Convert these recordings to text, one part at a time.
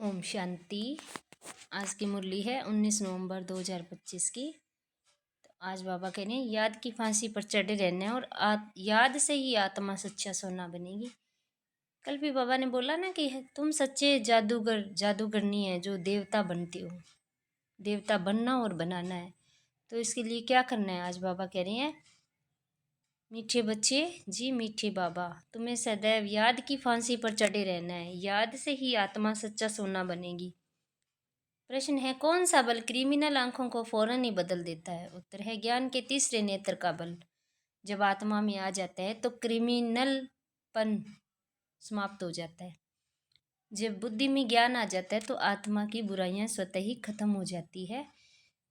ओम शांति। आज की मुरली है 19 नवंबर 2025 की। तो आज बाबा कह रहे हैं याद की फांसी पर चढ़े रहने और याद से ही आत्मा सच्चा सोना बनेगी। कल भी बाबा ने बोला ना कि तुम सच्चे जादूगरनी है जो देवता बनती हो। देवता बनना और बनाना है, तो इसके लिए क्या करना है। आज बाबा कह रहे हैं मीठे बच्चे जी मीठे बाबा, तुम्हें सदैव याद की फांसी पर चढ़े रहना है। याद से ही आत्मा सच्चा सोना बनेगी। प्रश्न है कौन सा बल क्रिमिनल आंखों को फौरन ही बदल देता है। उत्तर है ज्ञान के तीसरे नेत्र का बल। जब आत्मा में आ जाता है तो क्रिमिनलपन समाप्त हो जाता है। जब बुद्धि में ज्ञान आ जाता है तो आत्मा की बुराइयां स्वतः ही खत्म हो जाती है।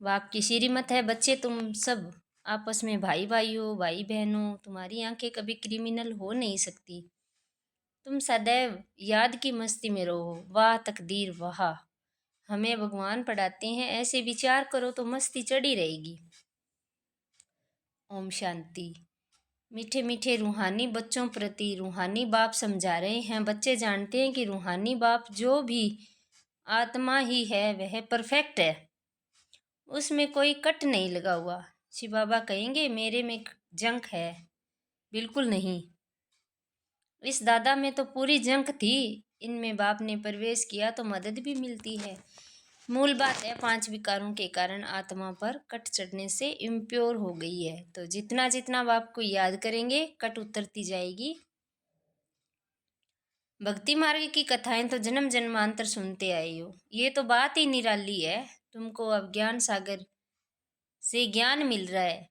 वह आपकी श्रीमत है बच्चे, तुम सब आपस में भाई भाई हो, भाई बहन हो। तुम्हारी आंखें कभी क्रिमिनल हो नहीं सकती। तुम सदैव याद की मस्ती में रहो। वाह तकदीर वाह, हमें भगवान पढ़ाते हैं ऐसे विचार करो तो मस्ती चढ़ी रहेगी। ओम शांति। मीठे मीठे रूहानी बच्चों प्रति रूहानी बाप समझा रहे हैं। बच्चे जानते हैं कि रूहानी बाप जो भी आत्मा ही है वह परफेक्ट है, उसमें कोई कट नहीं लगा हुआ। शिव बाबा कहेंगे मेरे में जंक है, बिल्कुल नहीं। इस दादा में तो पूरी जंक थी, इनमें बाप ने प्रवेश किया तो मदद भी मिलती है। मूल बात है 5 विकारों के कारण आत्मा पर कट चढ़ने से इम्प्योर हो गई है। तो जितना जितना बाप को याद करेंगे कट उतरती जाएगी। भक्ति मार्ग की कथाएं तो जन्म जन्मांतर सुनते आए हो, ये तो बात ही निराली है। तुमको अब ज्ञान सागर से ज्ञान मिल रहा है।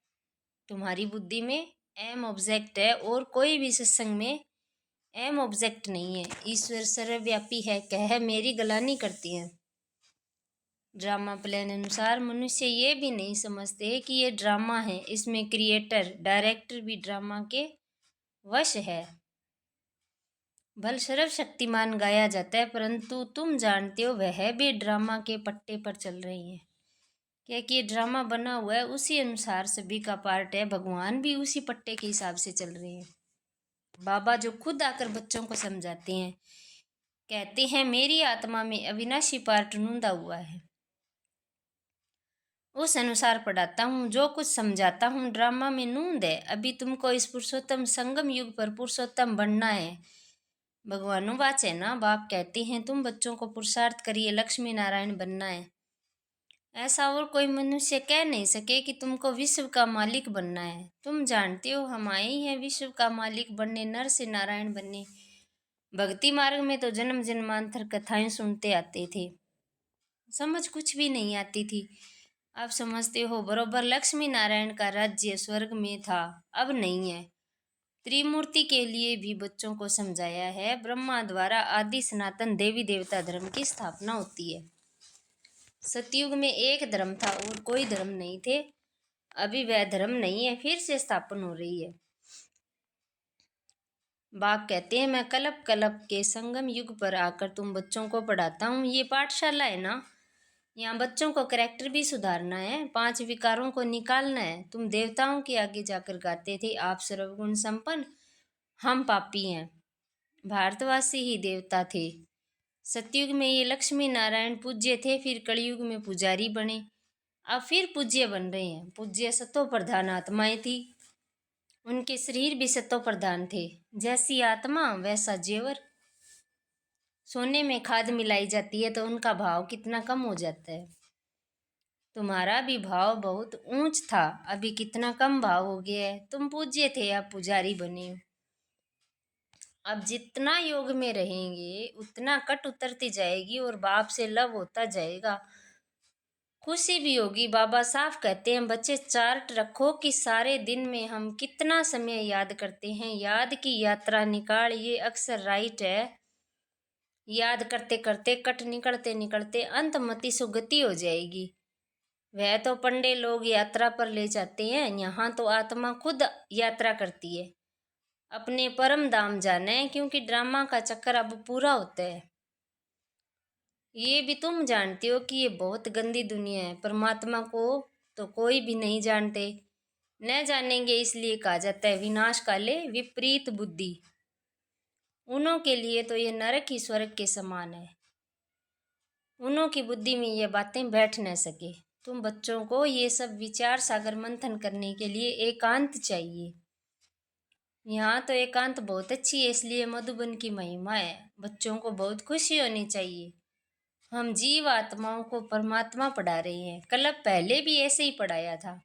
तुम्हारी बुद्धि में एम ऑब्जेक्ट है और कोई भी सत्संग में एम ऑब्जेक्ट नहीं है। ईश्वर सर्वव्यापी है कह मेरी गलानी करती है। ड्रामा प्लान अनुसार मनुष्य ये भी नहीं समझते कि ये ड्रामा है, इसमें क्रिएटर डायरेक्टर भी ड्रामा के वश है। भल सर्वशक्तिमान गाया जाता है, परंतु तुम जानते हो वह भी ड्रामा के पट्टे पर चल रही है। क्योंकि ये ड्रामा बना हुआ है उसी अनुसार सभी का पार्ट है। भगवान भी उसी पट्टे के हिसाब से चल रहे हैं। बाबा जो खुद आकर बच्चों को समझाते हैं, कहते हैं मेरी आत्मा में अविनाशी पार्ट नूंदा हुआ है, उस अनुसार पढ़ाता हूँ। जो कुछ समझाता हूँ ड्रामा में नूंद है। अभी तुमको इस पुरुषोत्तम संगम युग पर पुरुषोत्तम बनना है। भगवानुवाच है ना, बाप कहते हैं तुम बच्चों को पुरुषार्थ करिए, लक्ष्मी नारायण बनना है। ऐसा और कोई मनुष्य कह नहीं सके कि तुमको विश्व का मालिक बनना है। तुम जानते हो हम आए ही हैं विश्व का मालिक बनने, नर से नारायण बनने। भक्ति मार्ग में तो जन्म जन्मांतर कथाएं सुनते आते थे, समझ कुछ भी नहीं आती थी। आप समझते हो बरोबर लक्ष्मी नारायण का राज्य स्वर्ग में था, अब नहीं है। त्रिमूर्ति के लिए भी बच्चों को समझाया है। ब्रह्मा द्वारा आदि सनातन देवी देवता धर्म की स्थापना होती है। सतयुग में एक धर्म था और कोई धर्म नहीं थे। अभी वह धर्म नहीं है, फिर से स्थापन हो रही है। बाप कहते हैं मैं कल्प कल्प के संगम युग पर आकर तुम बच्चों को पढ़ाता हूँ। ये पाठशाला है ना, यहाँ बच्चों को करैक्टर भी सुधारना है, 5 विकारों को निकालना है। तुम देवताओं के आगे जाकर गाते थे आप सर्वगुण संपन्न, हम पापी हैं। भारतवासी ही देवता थे। सतयुग में ये लक्ष्मी नारायण पूज्य थे, फिर कलयुग में पुजारी बने, अब फिर पूज्य बन रहे हैं। पूज्य सतो प्रधान आत्माएं थी, उनके शरीर भी सतो प्रधान थे। जैसी आत्मा वैसा जेवर। सोने में खाद मिलाई जाती है तो उनका भाव कितना कम हो जाता है। तुम्हारा भी भाव बहुत ऊंच था, अभी कितना कम भाव हो गया है। तुम पूज्य थे, अब पुजारी बने हो। अब जितना योग में रहेंगे उतना कट उतरती जाएगी और बाप से लव होता जाएगा। खुशी भी होगी। बाबा साफ कहते हैं बच्चे चार्ट रखो कि सारे दिन में हम कितना समय याद करते हैं। याद की यात्रा निकाल, ये अक्सर राइट है। याद करते करते कट निकलते निकलते अंत मति सुगति हो जाएगी। वह तो पंडे लोग यात्रा पर ले जाते हैं, यहाँ तो आत्मा खुद यात्रा करती है। अपने परम धाम जाना है, क्योंकि ड्रामा का चक्कर अब पूरा होता है। ये भी तुम जानते हो कि ये बहुत गंदी दुनिया है। परमात्मा को तो कोई भी नहीं जानते, न जानेंगे, इसलिए कहा जाता है विनाश काले विपरीत बुद्धि। उनों के लिए तो ये नरक ही स्वर्ग के समान है। उन्हों की बुद्धि में ये बातें बैठ न सके। तुम बच्चों को ये सब विचार सागर मंथन करने के लिए एकांत चाहिए। यहाँ तो एकांत बहुत अच्छी है, इसलिए मधुबन की महिमा है। बच्चों को बहुत खुशी होनी चाहिए। हम जीव आत्माओं को परमात्मा पढ़ा रहे हैं। कल्प पहले भी ऐसे ही पढ़ाया था।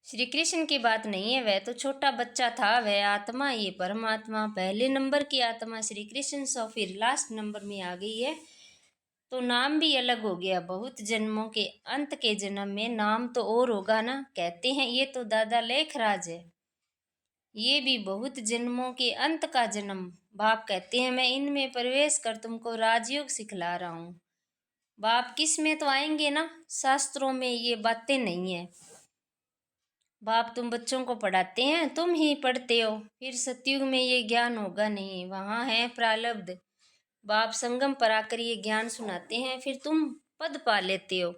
श्री कृष्ण की बात नहीं है, वह तो छोटा बच्चा था, वह आत्मा, ये परमात्मा। पहले नंबर की आत्मा श्री कृष्ण, सो फिर लास्ट नंबर में आ गई है, तो नाम भी अलग हो गया। बहुत जन्मों के अंत के जन्म में नाम तो और होगा ना। कहते हैं ये तो दादा लेखराज है, ये भी बहुत जन्मों के अंत का जन्म। बाप कहते हैं मैं इनमें प्रवेश कर तुमको राजयोग सिखला रहा हूँ। बाप किस में तो आएंगे ना, शास्त्रों में ये बातें नहीं है। बाप तुम बच्चों को पढ़ाते हैं, तुम ही पढ़ते हो। फिर सतयुग में ये ज्ञान होगा नहीं, वहाँ है प्रारब्ध। बाप संगम पर आकर ये ज्ञान सुनाते हैं, फिर तुम पद पा लेते हो।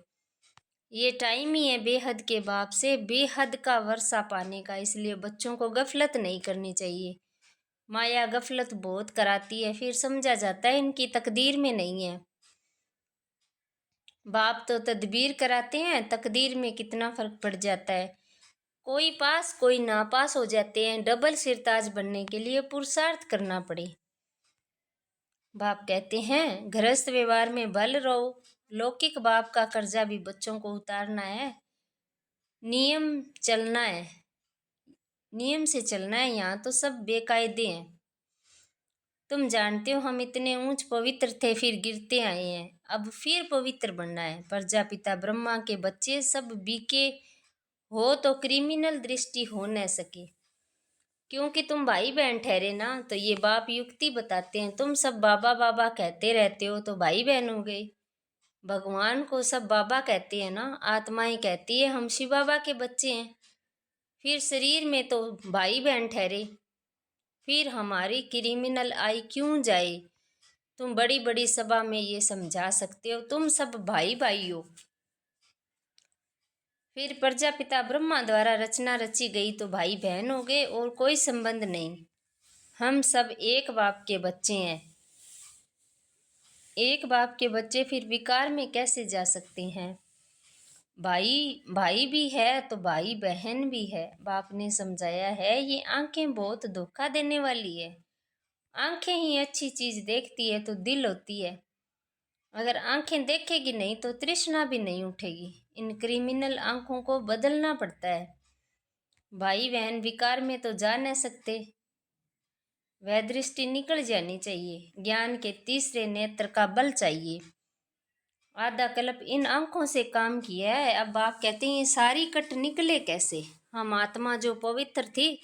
ये टाइम ही है बेहद के बाप से बेहद का वर्षा पाने का, इसलिए बच्चों को गफलत नहीं करनी चाहिए। माया गफलत बहुत कराती है, फिर समझा जाता है इनकी तकदीर में नहीं है। बाप तो तदबीर कराते हैं, तकदीर में कितना फर्क पड़ जाता है। कोई पास कोई ना पास हो जाते हैं। डबल सिरताज बनने के लिए पुरुषार्थ करना पड़े। बाप कहते हैं गृहस्थ व्यवहार में बल रहो। लौकिक बाप का कर्जा भी बच्चों को उतारना है। नियम चलना है, नियम से चलना है। यहाँ तो सब बेकायदे हैं। तुम जानते हो हम इतने ऊंच पवित्र थे, फिर गिरते आए हैं, अब फिर पवित्र बनना है। प्रजापिता ब्रह्मा के बच्चे सब बीके हो तो क्रिमिनल दृष्टि हो न सके, क्योंकि तुम भाई बहन ठहरे ना। तो ये बाप युक्ति बताते हैं, तुम सब बाबा बाबा कहते रहते हो तो भाई बहन हो गए। भगवान को सब बाबा कहते हैं ना, आत्माएं कहती है हम शिव बाबा के बच्चे हैं। फिर शरीर में तो भाई बहन ठहरे, फिर हमारी क्रिमिनल आई क्यों जाए। तुम बड़ी बड़ी सभा में ये समझा सकते हो, तुम सब भाई भाई हो। फिर प्रजापिता ब्रह्मा द्वारा रचना रची गई तो भाई बहन हो गए, और कोई संबंध नहीं। हम सब एक बाप के बच्चे हैं। एक बाप के बच्चे फिर विकार में कैसे जा सकते हैं। भाई भाई भी है तो भाई बहन भी है। बाप ने समझाया है ये आंखें बहुत धोखा देने वाली है। आंखें ही अच्छी चीज देखती है तो दिल होती है। अगर आंखें देखेगी नहीं तो तृष्णा भी नहीं उठेगी। इन क्रिमिनल आंखों को बदलना पड़ता है। भाई बहन विकार में तो जा न सकते, वह दृष्टि निकल जानी चाहिए। ज्ञान के तीसरे नेत्र का बल चाहिए। आधा कल्प इन आंखों से काम किया है। अब आप कहते हैं ये सारी कट निकले कैसे। हम आत्मा जो पवित्र थी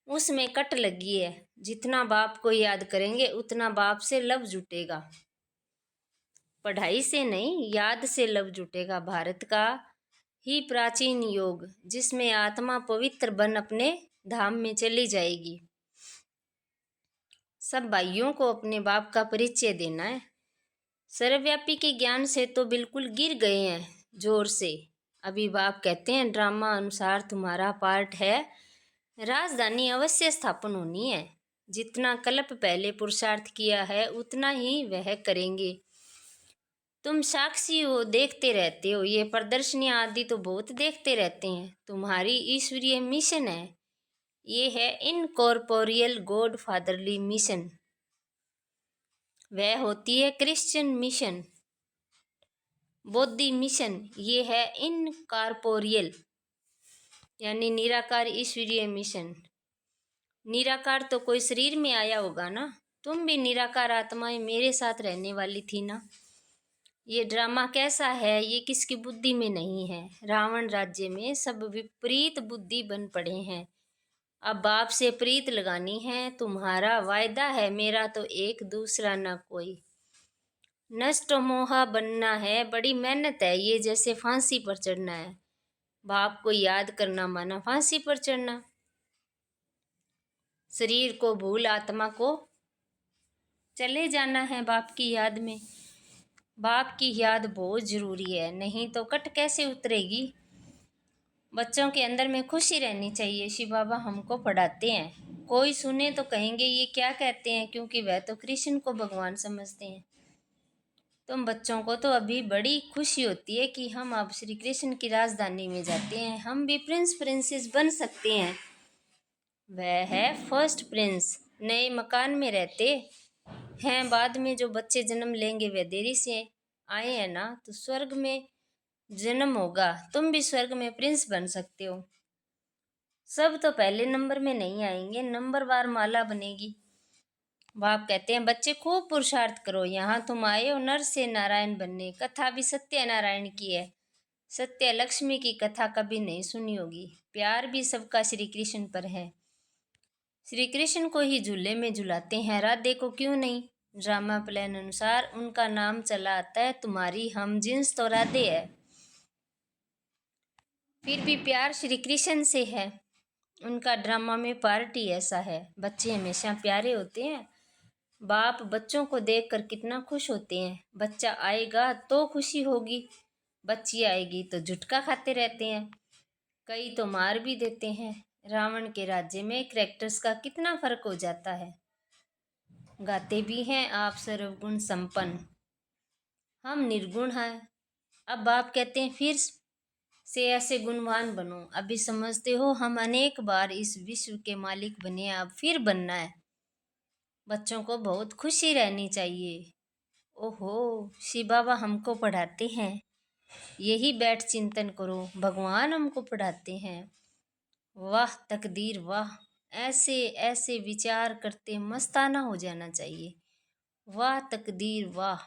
उसमें कट लगी है। जितना बाप को याद करेंगे उतना बाप से लव जुटेगा। पढ़ाई से नहीं, याद से लव जुटेगा। भारत का ही प्राचीन योग जिसमें आत्मा पवित्र बन अपने धाम में चली जाएगी। सब भाइयों को अपने बाप का परिचय देना है। सर्वव्यापी के ज्ञान से तो बिल्कुल गिर गए हैं जोर से। अभी बाप कहते हैं ड्रामा अनुसार तुम्हारा पार्ट है, राजधानी अवश्य स्थापन होनी है। जितना कल्प पहले पुरुषार्थ किया है उतना ही वह करेंगे। तुम साक्षी हो, देखते रहते हो। ये प्रदर्शनियां आदि तो बहुत देखते रहते हैं। तुम्हारी ईश्वरीय मिशन है, ये है इनकॉर्पोरियल गॉड फादरली मिशन। वह होती है क्रिश्चियन मिशन, बौद्धि मिशन। ये है इनकॉर्पोरियल यानी निराकार ईश्वरीय मिशन। निराकार तो कोई शरीर में आया होगा ना। तुम भी निराकार आत्माएं मेरे साथ रहने वाली थी ना। ये ड्रामा कैसा है, ये किसकी बुद्धि में नहीं है। रावण राज्य में सब विपरीत बुद्धि बन पड़े हैं। अब बाप से प्रीत लगानी है। तुम्हारा वायदा है मेरा तो एक दूसरा ना कोई। नष्ट मोहा बनना है, बड़ी मेहनत है ये, जैसे फांसी पर चढ़ना है। बाप को याद करना माना फांसी पर चढ़ना। शरीर को भूल आत्मा को चले जाना है बाप की याद में। बाप की याद बहुत जरूरी है, नहीं तो कट कैसे उतरेगी। बच्चों के अंदर में खुशी रहनी चाहिए। शिव बाबा हमको पढ़ाते हैं। कोई सुने तो कहेंगे ये क्या कहते हैं, क्योंकि वह तो कृष्ण को भगवान समझते हैं। तुम बच्चों को तो अभी बड़ी खुशी होती है कि हम अब श्री कृष्ण की राजधानी में जाते हैं, हम भी प्रिंस प्रिंसेस बन सकते हैं। वह है फर्स्ट प्रिंस, नए मकान में रहते हैं। बाद में जो बच्चे जन्म लेंगे वे देरी से आए हैं ना, तो स्वर्ग में जन्म होगा, तुम भी स्वर्ग में प्रिंस बन सकते हो। सब तो पहले नंबर में नहीं आएंगे, नंबरवार माला बनेगी। बाप कहते हैं बच्चे खूब पुरुषार्थ करो, यहाँ तुम आए हो नर से नारायण बनने। कथा भी सत्यनारायण की है, सत्य लक्ष्मी की कथा कभी नहीं सुनी होगी। प्यार भी सबका श्री कृष्ण पर है, श्री कृष्ण को ही झूले में झुलाते हैं, राधे को क्यों नहीं। ड्रामा प्लान अनुसार उनका नाम चला आता है, तुम्हारी हम जिन्स तो राधे है, फिर भी प्यार श्री कृष्ण से है। उनका ड्रामा में पार्टी ऐसा है, बच्चे हमेशा प्यारे होते हैं। बाप बच्चों को देखकर कितना खुश होते हैं। बच्चा आएगा तो खुशी होगी, बच्ची आएगी तो झुटका खाते रहते हैं, कई तो मार भी देते हैं। रावण के राज्य में कैरेक्टर्स का कितना फर्क हो जाता है। गाते भी हैं आप सर्वगुण संपन्न, हम निर्गुण हैं। अब बाप कहते हैं फिर से ऐसे गुणवान बनो। अभी समझते हो हम अनेक बार इस विश्व के मालिक बने, अब फिर बनना है। बच्चों को बहुत खुशी रहनी चाहिए। ओहो, शिव बाबा हमको पढ़ाते हैं, यही बैठ चिंतन करो, भगवान हमको पढ़ाते हैं। वाह तकदीर वाह, ऐसे ऐसे विचार करते मस्ताना हो जाना चाहिए। वाह तकदीर वाह,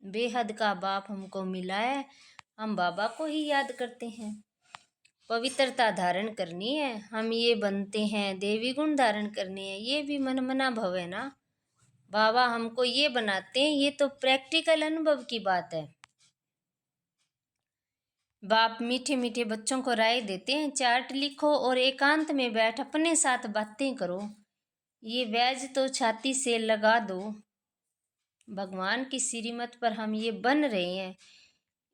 बेहद का बाप हमको मिला है, हम बाबा को ही याद करते हैं। पवित्रता धारण करनी है, हम ये बनते हैं, देवी गुण धारण करने हैं, ये भी मन मना भव है ना। बाबा हमको ये बनाते हैं, ये तो प्रैक्टिकल अनुभव की बात है। बाप मीठे मीठे बच्चों को राय देते हैं, चार्ट लिखो और एकांत में बैठ अपने साथ बातें करो। ये बैज तो छाती से लगा दो, भगवान की श्रीमत पर हम ये बन रहे हैं,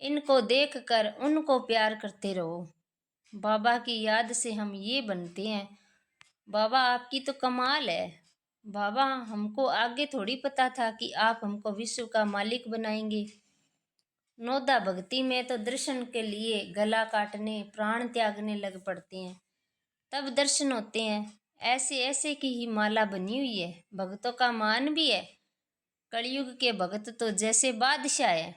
इनको देख कर उनको प्यार करते रहो। बाबा की याद से हम ये बनते हैं। बाबा आपकी तो कमाल है। बाबा हमको आगे थोड़ी पता था कि आप हमको विश्व का मालिक बनाएंगे। नौदा भक्ति में तो दर्शन के लिए गला काटने प्राण त्यागने लग पड़ते हैं, तब दर्शन होते हैं। ऐसे ऐसे की ही माला बनी हुई है, भक्तों का मान भी है। कलयुग के भक्त तो जैसे बादशाह है।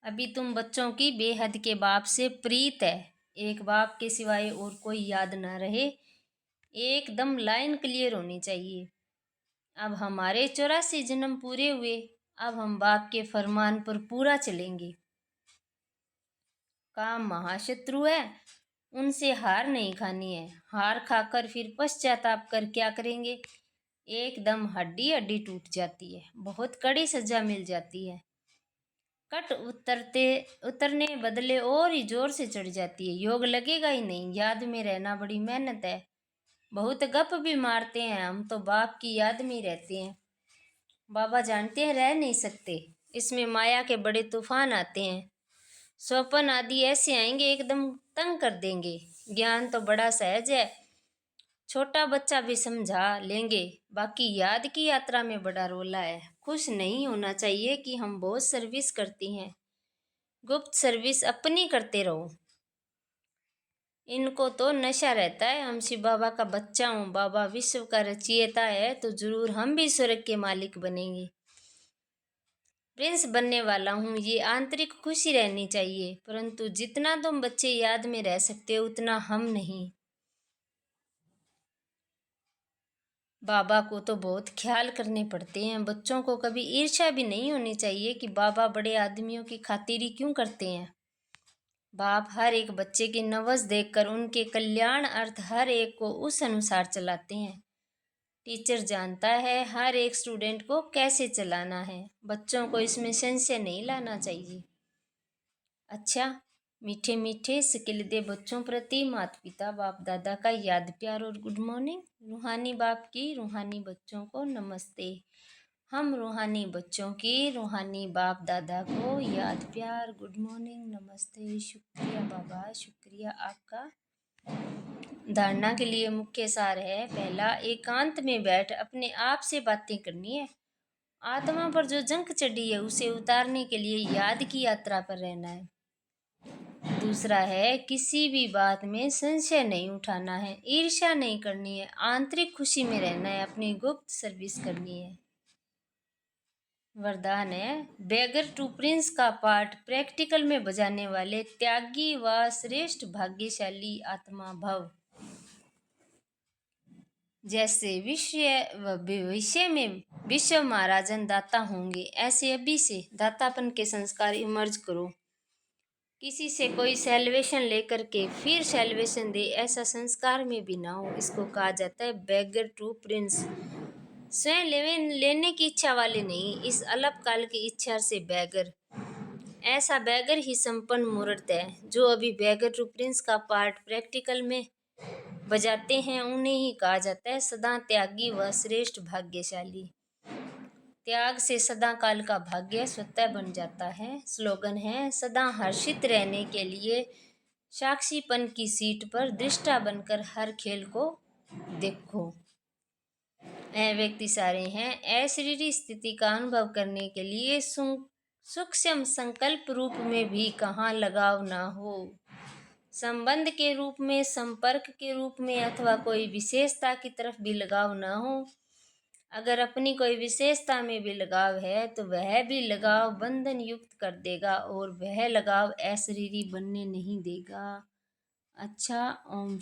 अभी तुम बच्चों की बेहद के बाप से प्रीत है, एक बाप के सिवाय और कोई याद ना रहे, एकदम लाइन क्लियर होनी चाहिए। अब हमारे 84 जन्म पूरे हुए, अब हम बाप के फरमान पर पूरा चलेंगे। काम महाशत्रु है, उनसे हार नहीं खानी है, हार खाकर फिर पश्चाताप कर क्या करेंगे। एकदम हड्डी हड्डी टूट जाती है, बहुत कड़ी सजा मिल जाती है। कट उतरने बदले और ही जोर से चढ़ जाती है, योग लगेगा ही नहीं। याद में रहना बड़ी मेहनत है, बहुत गप भी मारते हैं हम तो, बाप की याद में ही रहते हैं। बाबा जानते हैं रह नहीं सकते, इसमें माया के बड़े तूफान आते हैं, स्वप्न आदि ऐसे आएंगे एकदम तंग कर देंगे। ज्ञान तो बड़ा सहज है, छोटा बच्चा भी समझा लेंगे, बाकी याद की यात्रा में बड़ा रोला है। खुश नहीं होना चाहिए कि हम बहुत सर्विस करती हैं, गुप्त सर्विस अपनी करते रहो। इनको तो नशा रहता है हम शिव बाबा का बच्चा हूँ, बाबा विश्व का रचयिता है, तो जरूर हम भी स्वर्ग के मालिक बनेंगे, प्रिंस बनने वाला हूँ, ये आंतरिक खुशी रहनी चाहिए। परंतु जितना तुम बच्चे याद में रह सकते हो उतना हम नहीं। बाबा को तो बहुत ख्याल करने पड़ते हैं, बच्चों को कभी ईर्ष्या भी नहीं होनी चाहिए कि बाबा बड़े आदमियों की खातिरी क्यों करते हैं। बाप हर एक बच्चे की नवज देखकर उनके कल्याण अर्थ हर एक को उस अनुसार चलाते हैं। टीचर जानता है हर एक स्टूडेंट को कैसे चलाना है, बच्चों को इसमें संशय नहीं लाना चाहिए। अच्छा, मीठे मीठे सिकिल दे बच्चों प्रति माता पिता बाप दादा का याद प्यार और गुड मॉर्निंग। रूहानी बाप की रूहानी बच्चों को नमस्ते। हम रूहानी बच्चों की रूहानी बाप दादा को याद प्यार गुड मॉर्निंग नमस्ते। शुक्रिया बाबा, शुक्रिया आपका। धारणा के लिए मुख्य सार है, पहला एकांत में बैठ अपने आप से बातें करनी है। आत्मा पर जो जंक चढ़ी है उसे उतारने के लिए याद की यात्रा पर रहना है। दूसरा है किसी भी बात में संशय नहीं उठाना है, ईर्ष्या नहीं करनी है, आंतरिक खुशी में रहना है, अपनी गुप्त सर्विस करनी है। वरदान है बेगर टू प्रिंस का पाठ प्रैक्टिकल में बजाने वाले त्यागी व श्रेष्ठ भाग्यशाली आत्मा भव। जैसे भविष्य में विश्व महाराजन दाता होंगे, ऐसे अभी से दातापन के संस्कार इमर्ज करो। किसी से कोई सेल्वेशन लेकर के फिर सेल्वेशन दे, ऐसा संस्कार में भी ना हो। इसको कहा जाता है बेगर टू प्रिंस। स्वयं लेने की इच्छा वाले नहीं, इस अल्पकाल की इच्छा से बैगर। ऐसा बैगर ही संपन्न मूर्त है। जो अभी बैगर टू प्रिंस का पार्ट प्रैक्टिकल में बजाते हैं उन्हें ही कहा जाता है सदा त्यागी व श्रेष्ठ भाग्यशाली। त्याग से सदा काल का भाग्य स्वतः बन जाता है। स्लोगन है सदा हर्षित रहने के लिए साक्षीपन की सीट पर दृष्टा बनकर हर खेल को देखो। व्यक्ति सारे हैं अशरीरी स्थिति का अनुभव करने के लिए सूक्ष्म संकल्प रूप में भी कहाँ लगाव ना हो। संबंध के रूप में, संपर्क के रूप में अथवा कोई विशेषता की तरफ भी लगाव ना हो। अगर अपनी कोई विशेषता में भी लगाव है तो वह भी लगाव बंधन युक्त कर देगा और वह लगाव अशरीरी बनने नहीं देगा। अच्छा, ओम।